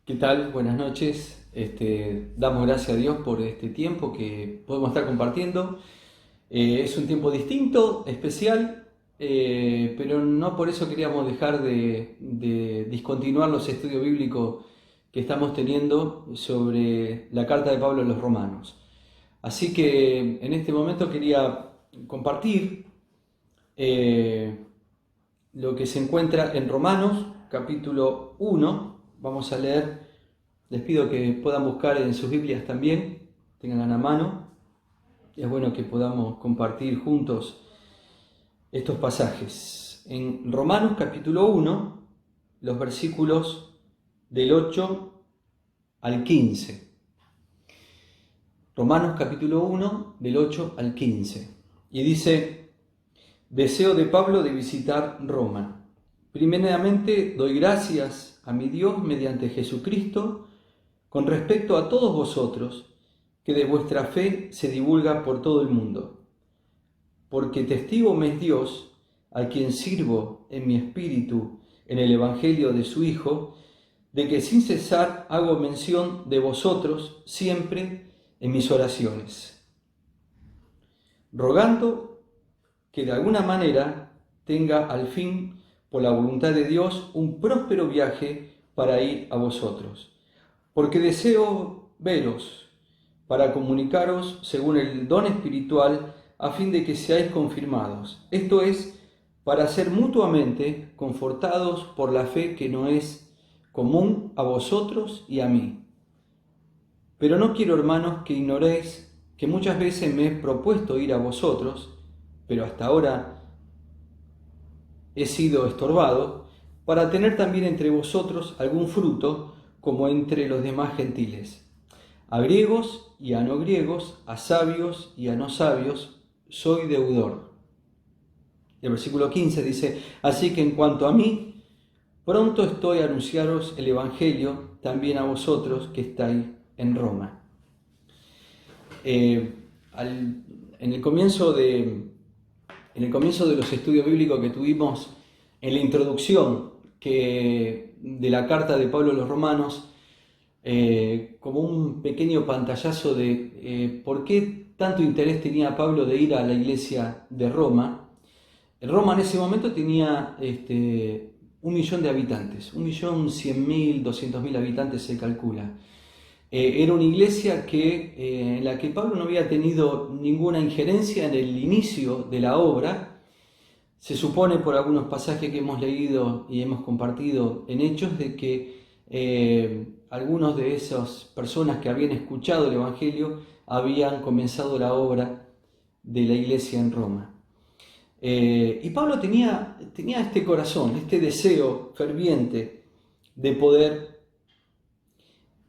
¿Qué tal? Buenas noches. Damos gracias a Dios por este tiempo que podemos estar compartiendo. Es un tiempo distinto, especial, pero no por eso queríamos dejar de discontinuar los estudios bíblicos que estamos teniendo sobre la carta de Pablo a los romanos. Así que en este momento quería compartir eh, lo que se encuentra en Romanos, capítulo 1. Vamos a leer. Les pido que puedan buscar en sus Biblias también, tengan a mano. Es bueno que podamos compartir juntos estos pasajes. En Romanos capítulo 1, los versículos del 8 al 15. Romanos capítulo 1, del 8 al 15. Y dice: deseo de Pablo de visitar Roma. Primeramente doy gracias a mi Dios mediante Jesucristo con respecto a todos vosotros, que de vuestra fe se divulga por todo el mundo. Porque testigo me es Dios, a quien sirvo en mi espíritu en el Evangelio de su Hijo, de que sin cesar hago mención de vosotros siempre en mis oraciones, rogando que de alguna manera tenga al fin, por la voluntad de Dios, un próspero viaje para ir a vosotros. Porque deseo veros para comunicaros según el don espiritual, a fin de que seáis confirmados. Esto es, para ser mutuamente confortados por la fe que no es común a vosotros y a mí. Pero no quiero, hermanos, que ignoréis que muchas veces me he propuesto ir a vosotros, pero hasta ahora he sido estorbado, para tener también entre vosotros algún fruto, como entre los demás gentiles. A griegos y a no griegos, a sabios y a no sabios, soy deudor. El versículo 15 dice: así que en cuanto a mí, pronto estoy a anunciaros el Evangelio también a vosotros que estáis en Roma. Eh, al, en, el comienzo de, en el comienzo de los estudios bíblicos que tuvimos, en la introducción de la carta de Pablo a los romanos, como un pequeño pantallazo de por qué tanto interés tenía Pablo de ir a la iglesia de Roma. Roma en ese momento tenía 1 millón de habitantes, 1.100.000, 200.000 habitantes se calcula. Era una iglesia en la que Pablo no había tenido ninguna injerencia en el inicio de la obra. Se supone por algunos pasajes que hemos leído y hemos compartido en Hechos de que algunos de esas personas que habían escuchado el Evangelio habían comenzado la obra de la iglesia en Roma. Y Pablo tenía este corazón, este deseo ferviente de poder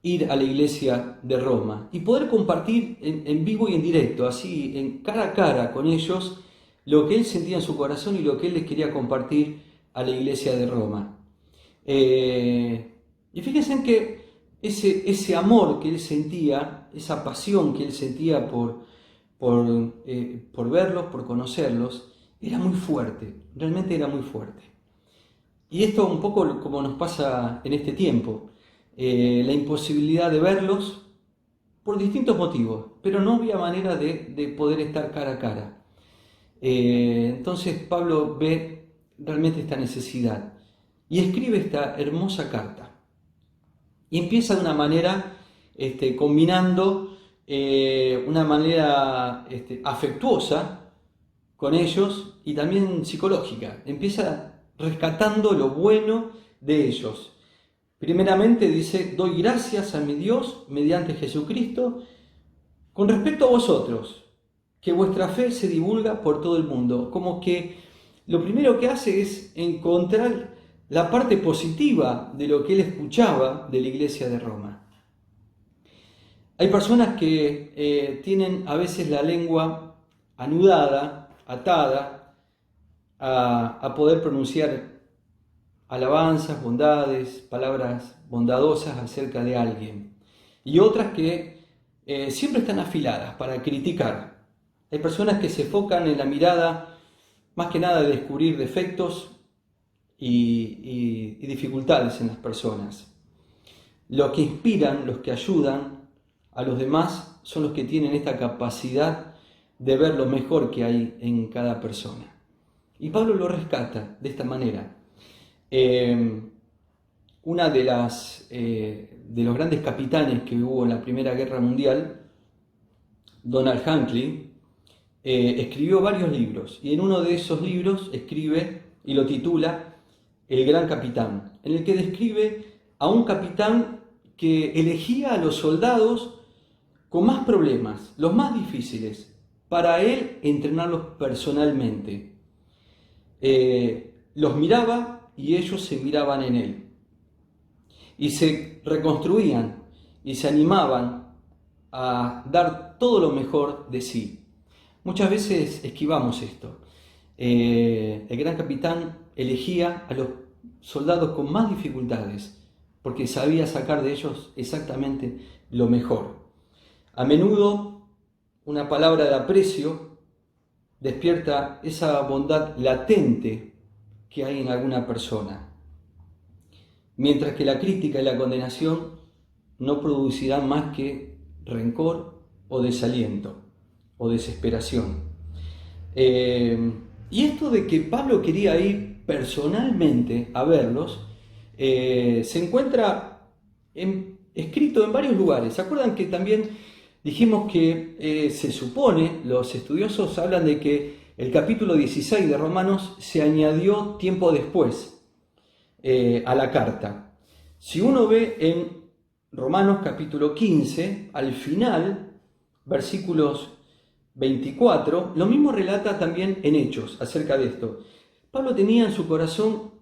ir a la iglesia de Roma y poder compartir en vivo y en directo, así en cara a cara con ellos, lo que él sentía en su corazón y lo que él les quería compartir a la iglesia de Roma. Y fíjense en que ese amor que él sentía, esa pasión que él sentía por verlos, por conocerlos, era muy fuerte, realmente era muy fuerte. Y esto un poco como nos pasa en este tiempo, la imposibilidad de verlos por distintos motivos, pero no había manera de poder estar cara a cara. Entonces Pablo ve realmente esta necesidad y escribe esta hermosa carta. Y empieza de una manera combinando una manera afectuosa con ellos y también psicológica. Empieza rescatando lo bueno de ellos. Primeramente dice: doy gracias a mi Dios mediante Jesucristo con respecto a vosotros, que vuestra fe se divulga por todo el mundo. Como que lo primero que hace es encontrar la parte positiva de lo que él escuchaba de la iglesia de Roma. Hay personas que tienen a veces la lengua anudada, atada, a poder pronunciar alabanzas, bondades, palabras bondadosas acerca de alguien. Y otras que siempre están afiladas para criticar. Hay personas que se enfocan en la mirada más que nada de descubrir defectos y dificultades en las personas. Los que inspiran, los que ayudan a los demás, son los que tienen esta capacidad de ver lo mejor que hay en cada persona. Y Pablo lo rescata de esta manera. Una de los grandes capitanes que hubo en la Primera Guerra Mundial, Donald Hinckley, escribió varios libros, y en uno de esos libros escribe y lo titula El Gran Capitán, en el que describe a un capitán que elegía a los soldados con más problemas, los más difíciles, para él entrenarlos personalmente. Los miraba y ellos se miraban en él. Y se reconstruían y se animaban a dar todo lo mejor de sí. Muchas veces esquivamos esto. El gran capitán elegía a los soldados con más dificultades porque sabía sacar de ellos exactamente lo mejor. A menudo una palabra de aprecio despierta esa bondad latente que hay en alguna persona, mientras que la crítica y la condenación no producirán más que rencor o desaliento o desesperación. Y esto de que Pablo quería ir personalmente a verlos, se encuentra escrito en varios lugares. ¿Se acuerdan que también dijimos que se supone, los estudiosos hablan de que el capítulo 16 de Romanos se añadió tiempo después a la carta? Si uno ve en Romanos capítulo 15, al final, versículos 24, lo mismo relata también en Hechos acerca de esto. Pablo tenía en su corazón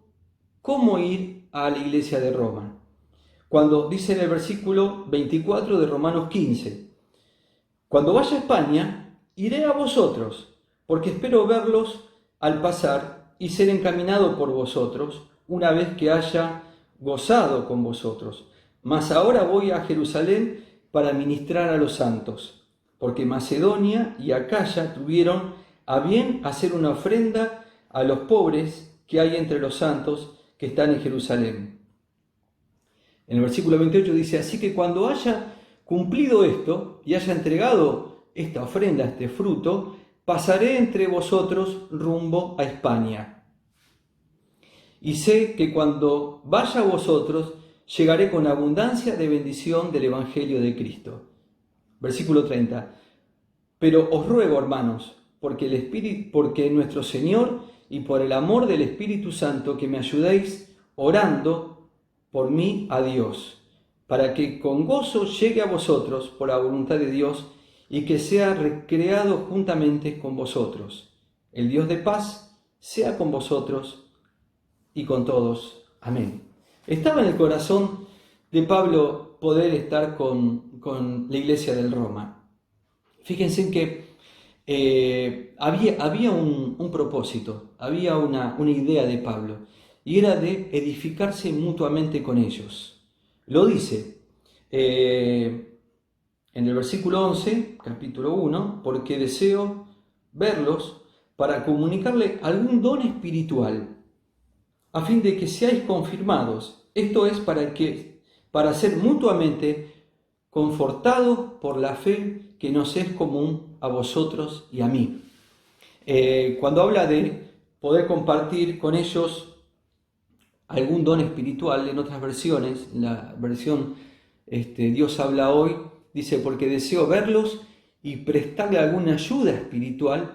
cómo ir a la iglesia de Roma. Cuando dice en el versículo 24 de Romanos 15, cuando vaya a España, iré a vosotros, porque espero verlos al pasar y ser encaminado por vosotros una vez que haya gozado con vosotros. Mas ahora voy a Jerusalén para ministrar a los santos, porque Macedonia y Acaya tuvieron a bien hacer una ofrenda a los pobres que hay entre los santos que están en Jerusalén. En el versículo 28 dice, así que cuando haya cumplido esto y haya entregado esta ofrenda, este fruto, pasaré entre vosotros rumbo a España. Y sé que cuando vaya a vosotros, llegaré con abundancia de bendición del Evangelio de Cristo. Versículo 30. Pero os ruego, hermanos, porque nuestro Señor y por el amor del Espíritu Santo, que me ayudéis orando por mí a Dios, para que con gozo llegue a vosotros por la voluntad de Dios y que sea recreado juntamente con vosotros. El Dios de paz sea con vosotros y con todos. Amén. Estaba en el corazón de Pablo poder estar con la iglesia del Roma. Fíjense que había un propósito, había una idea de Pablo, y era de edificarse mutuamente con ellos. Lo dice en el versículo 11, capítulo 1, porque deseo verlos para comunicarle algún don espiritual, a fin de que seáis confirmados. Esto es para ser mutuamente confortados por la fe que nos es común a vosotros y a mí. Cuando habla de poder compartir con ellos algún don espiritual, en otras versiones, en la versión Dios habla hoy, dice, porque deseo verlos y prestarle alguna ayuda espiritual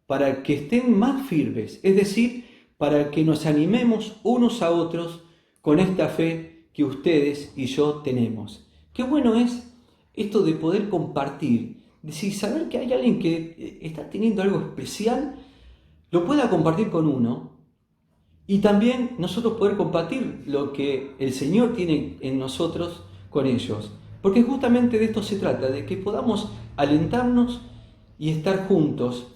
para que estén más firmes, es decir, para que nos animemos unos a otros con esta fe que ustedes y yo tenemos. Qué bueno es esto de poder compartir, decir, saber que hay alguien que está teniendo algo especial, lo pueda compartir con uno, y también nosotros poder compartir lo que el Señor tiene en nosotros con ellos. Porque justamente de esto se trata, de que podamos alentarnos y estar juntos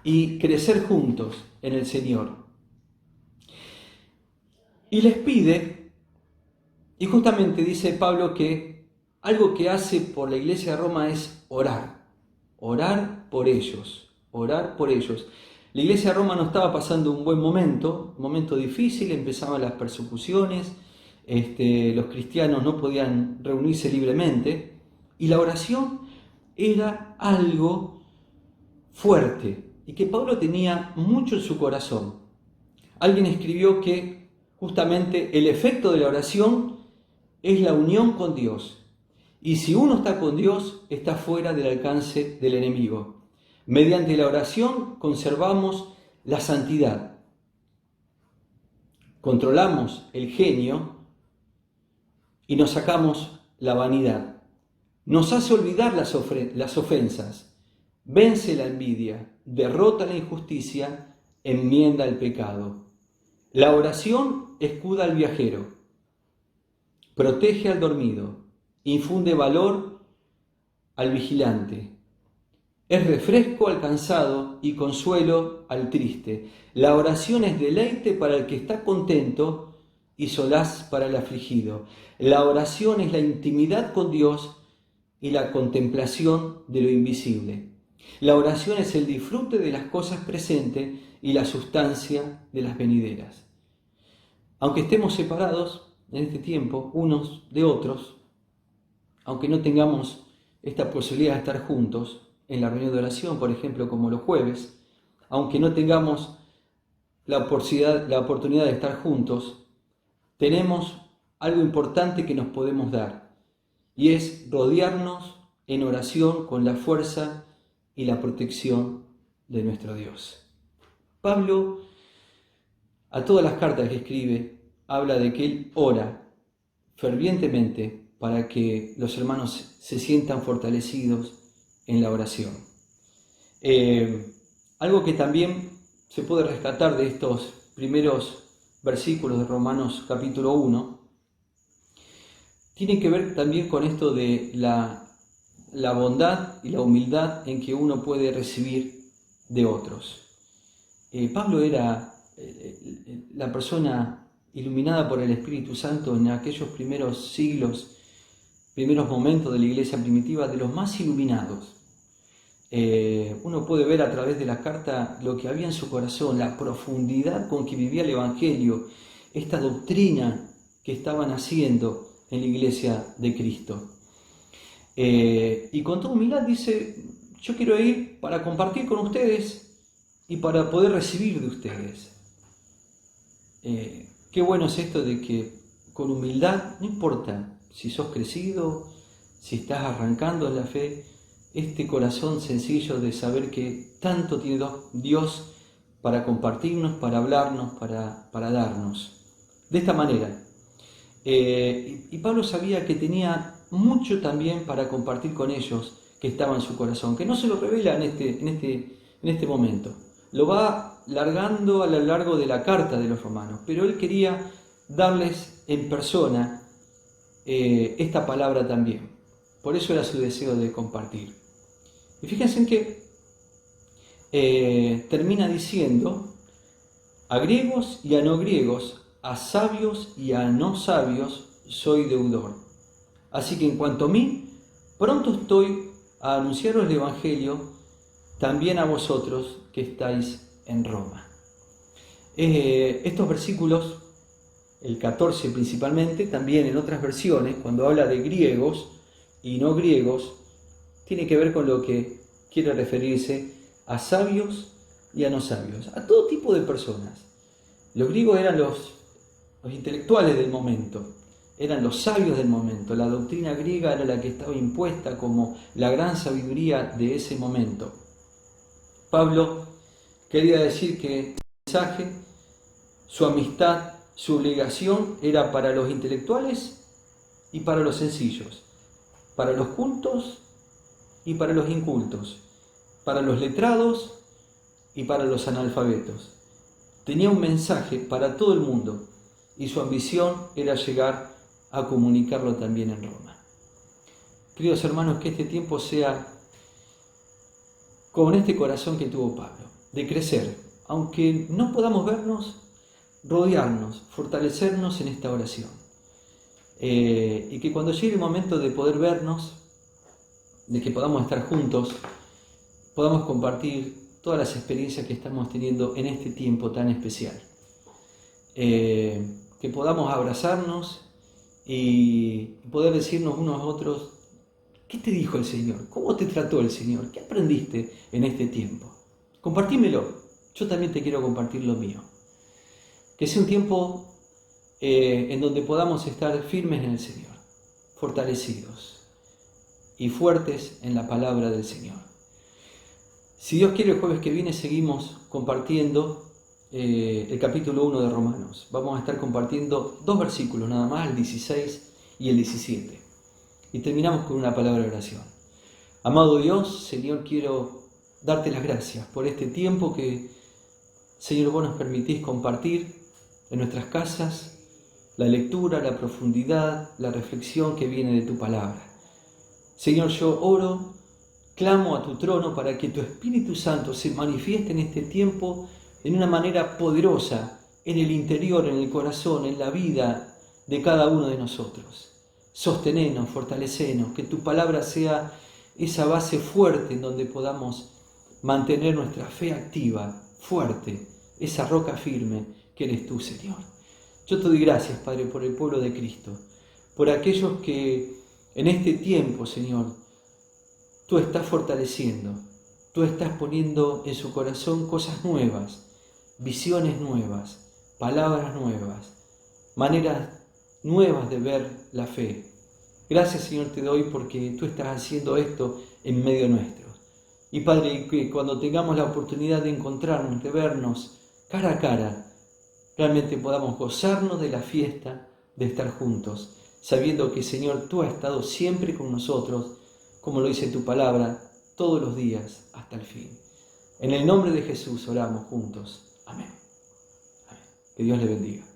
y crecer juntos en el Señor. Y les pide, y justamente dice Pablo que algo que hace por la iglesia de Roma es orar por ellos, orar por ellos. La iglesia de Roma no estaba pasando un buen momento difícil, empezaban las persecuciones, los cristianos no podían reunirse libremente, y la oración era algo fuerte y que Pablo tenía mucho en su corazón. Alguien escribió que justamente el efecto de la oración es la unión con Dios. Y si uno está con Dios, está fuera del alcance del enemigo. Mediante la oración conservamos la santidad. Controlamos el genio y nos sacamos la vanidad. Nos hace olvidar las ofensas, vence la envidia, derrota la injusticia, enmienda el pecado. La oración escuda al viajero, protege al dormido, infunde valor al vigilante. Es refresco al cansado y consuelo al triste. La oración es deleite para el que está contento y solaz para el afligido. La oración es la intimidad con Dios y la contemplación de lo invisible. La oración es el disfrute de las cosas presentes y la sustancia de las venideras. Aunque estemos separados en este tiempo unos de otros, aunque no tengamos esta posibilidad de estar juntos en la reunión de oración, por ejemplo, como los jueves, aunque no tengamos la oportunidad de estar juntos, tenemos algo importante que nos podemos dar, y es rodearnos en oración con la fuerza y la protección de nuestro Dios. Pablo, a todas las cartas que escribe, habla de que él ora fervientemente para que los hermanos se sientan fortalecidos en la oración. Algo que también se puede rescatar de estos primeros versículos de Romanos capítulo 1, tiene que ver también con esto de la bondad y la humildad en que uno puede recibir de otros. Pablo era la persona iluminada por el Espíritu Santo en aquellos primeros siglos, primeros momentos de la iglesia primitiva, de los más iluminados. Uno puede ver a través de la carta lo que había en su corazón, la profundidad con que vivía el Evangelio, esta doctrina que estaban haciendo en la iglesia de Cristo. Y con toda humildad dice, yo quiero ir para compartir con ustedes y para poder recibir de ustedes. Qué bueno es esto de que con humildad, no importa si sos crecido, si estás arrancando en la fe, este corazón sencillo de saber que tanto tiene Dios para compartirnos, para hablarnos, para darnos. De esta manera. Y Pablo sabía que tenía mucho también para compartir con ellos que estaba en su corazón, que no se lo revela en este momento. Lo va largando a lo largo de la carta de los romanos, pero él quería darles en persona esta palabra también. Por eso era su deseo de compartir. Y fíjense en que termina diciendo, a griegos y a no griegos, a sabios y a no sabios, soy deudor. Así que en cuanto a mí, pronto estoy a anunciaros el Evangelio también a vosotros que estáis en Roma. Estos versículos, el 14 principalmente, también en otras versiones, cuando habla de griegos y no griegos, tiene que ver con lo que quiere referirse a sabios y a no sabios, a todo tipo de personas. Los griegos eran los intelectuales del momento, eran los sabios del momento. La doctrina griega era la que estaba impuesta como la gran sabiduría de ese momento. Pablo quería decir que el mensaje, su amistad, su obligación era para los intelectuales y para los sencillos, para los cultos y para los incultos, para los letrados y para los analfabetos. Tenía un mensaje para todo el mundo y su ambición era llegar a comunicarlo también en Roma. Queridos hermanos, que este tiempo sea con este corazón que tuvo Pablo, de crecer, aunque no podamos vernos, rodearnos, fortalecernos en esta oración. Y que cuando llegue el momento de poder vernos, de que podamos estar juntos, podamos compartir todas las experiencias que estamos teniendo en este tiempo tan especial. Que podamos abrazarnos y poder decirnos unos a otros, ¿qué te dijo el Señor? ¿Cómo te trató el Señor? ¿Qué aprendiste en este tiempo? Compartímelo. Yo también te quiero compartir lo mío. Que sea un tiempo en donde podamos estar firmes en el Señor, fortalecidos y fuertes en la palabra del Señor. Si Dios quiere, el jueves que viene seguimos compartiendo el capítulo 1 de Romanos. Vamos a estar compartiendo 2 versículos nada más, el 16 y el 17. Y terminamos con una palabra de oración. Amado Dios, Señor, quiero darte las gracias por este tiempo que, Señor, vos nos permitís compartir en nuestras casas, la lectura, la profundidad, la reflexión que viene de tu palabra. Señor, yo oro, clamo a tu trono para que tu Espíritu Santo se manifieste en este tiempo de una manera poderosa en el interior, en el corazón, en la vida de cada uno de nosotros. Sostenenos, fortalecenos, que tu palabra sea esa base fuerte en donde podamos mantener nuestra fe activa, fuerte, esa roca firme que eres tú, Señor. Yo te doy gracias, Padre, por el pueblo de Cristo, por aquellos que en este tiempo, Señor, tú estás fortaleciendo, tú estás poniendo en su corazón cosas nuevas, visiones nuevas, palabras nuevas, maneras nuevas de ver la fe. Gracias, Señor, te doy porque tú estás haciendo esto en medio nuestro. Y Padre, que cuando tengamos la oportunidad de encontrarnos, de vernos cara a cara, realmente podamos gozarnos de la fiesta de estar juntos, sabiendo que, Señor, tú has estado siempre con nosotros, como lo dice tu palabra, todos los días hasta el fin. En el nombre de Jesús oramos juntos. Amén. Amén. Que Dios le bendiga.